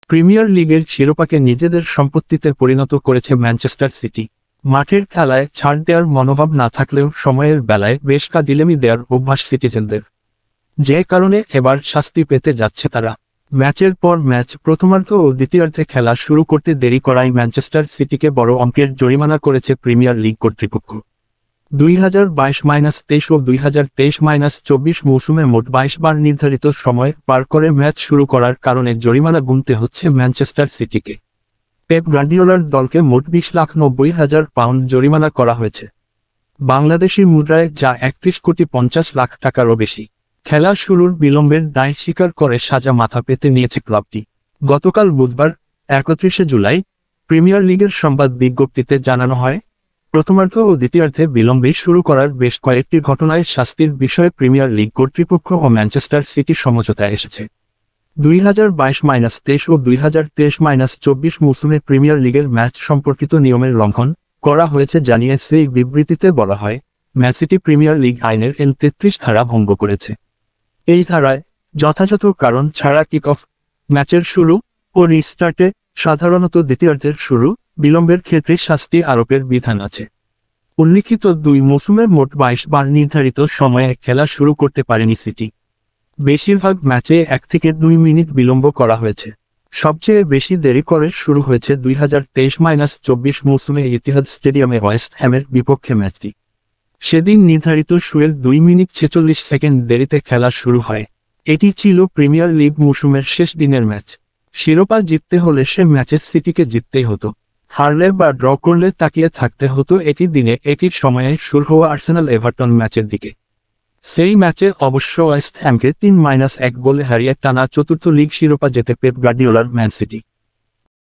Premier লিগের শিরোপাকে নিজেদের সম্পত্তিতে পরিণত করেছে ম্যানচেস্টার সিটি। মাঠের খেলায় ছাড় দেওয়ার মনোভাব না থাকলেও সময়ের বেলায় বেশ কাদিলেমি দেওয়ার অভ্যাস সিটিজেনদের, যে কারণে এবার শাস্তি পেতে যাচ্ছে তারা। ম্যাচের পর ম্যাচ প্রথমার্ধ ও দ্বিতীয়ার্ধে খেলা শুরু করতে দেরি করায় ম্যানচেস্টার সিটিকে বড় অঙ্কের জরিমানা করেছে প্রিমিয়ার লিগ কর্তৃপক্ষ। 2022-23 ও 2023-24 মৌসুমে মোট 22 বার নির্ধারিত সময় পার করে ম্যাচ শুরু করার কারণে জরিমানা গুনতে হচ্ছে ম্যানচেস্টার সিটিকে। পেপ গার্দিওলার দলকে মোট 20,90,000 পাউন্ড জরিমানা করা হয়েছে, বাংলাদেশি মুদ্রায় যা 31,50 লাখ টাকারও বেশি। খেলা শুরুর বিলম্বের দায় স্বীকার করে সাজা মাথা পেতে নিয়েছে ক্লাবটি। গতকাল বুধবার 31 জুলাই প্রিমিয়ার লিগের সংবাদ বিজ্ঞপ্তিতে জানানো হয়, প্রথমার্ধ ও দ্বিতীয়ার্ধে বিলম্বে শুরু করার বেশ কয়েকটি ঘটনায় শাস্তির বিষয়ে প্রিমিয়ার লিগ কর্তৃপক্ষ ও ম্যানচেস্টার সিটি সমঝোতায় এসেছে। 2022-23 ও 2023-24 মৌসুমে প্রিমিয়ার লিগের ম্যাচ সম্পর্কিত নিয়মের লঙ্ঘন করা হয়েছে জানিয়ে সেই বিবৃতিতে বলা হয়, ম্যান সিটি প্রিমিয়ার লিগ আইনের L33 ধারা ভঙ্গ করেছে। এই ধারায় যথাযথ কারণ ছাড়া কিক অফ, ম্যাচের শুরু ও রিস্টার্টে, সাধারণত দ্বিতীয়ার্ধের শুরু বিলম্বের ক্ষেত্রে শাস্তি আরোপের বিধান আছে। উল্লিখিত 2 মৌসুমে মোট 22 বার নির্ধারিত সময়ে খেলা শুরু করতে পারেনি সিটি। বেশিরভাগ ম্যাচে 1 থেকে 2 মিনিট বিলম্ব করা হয়েছে। সবচেয়ে বেশি দেরি করে শুরু হয়েছে 2023-24 মৌসুমে ইতিহাদ স্টেডিয়ামে ওয়েস্ট হ্যামের বিপক্ষে ম্যাচটি। সেদিন নির্ধারিত শুরুর 2 মিনিট 46 সেকেন্ড দেরিতে খেলা শুরু হয়। এটি ছিল প্রিমিয়ার লিগ মৌসুমের শেষ দিনের ম্যাচ। শিরোপা জিততে হলে সে ম্যাচে সিটিকে জিততেই হতো। হারলে বা ড্র করলে তাকিয়ে থাকতে হতো একই দিনে একই সময়ে শুরু হওয়া আর্সেনাল এভারটন ম্যাচের দিকে। সেই ম্যাচে অবশ্য ওয়েস্ট হ্যামকে 3-1 গোলে হারিয়ে টানা চতুর্থ লিগ শিরোপা জেতে পেপ গার্দিওলার ম্যান সিটি।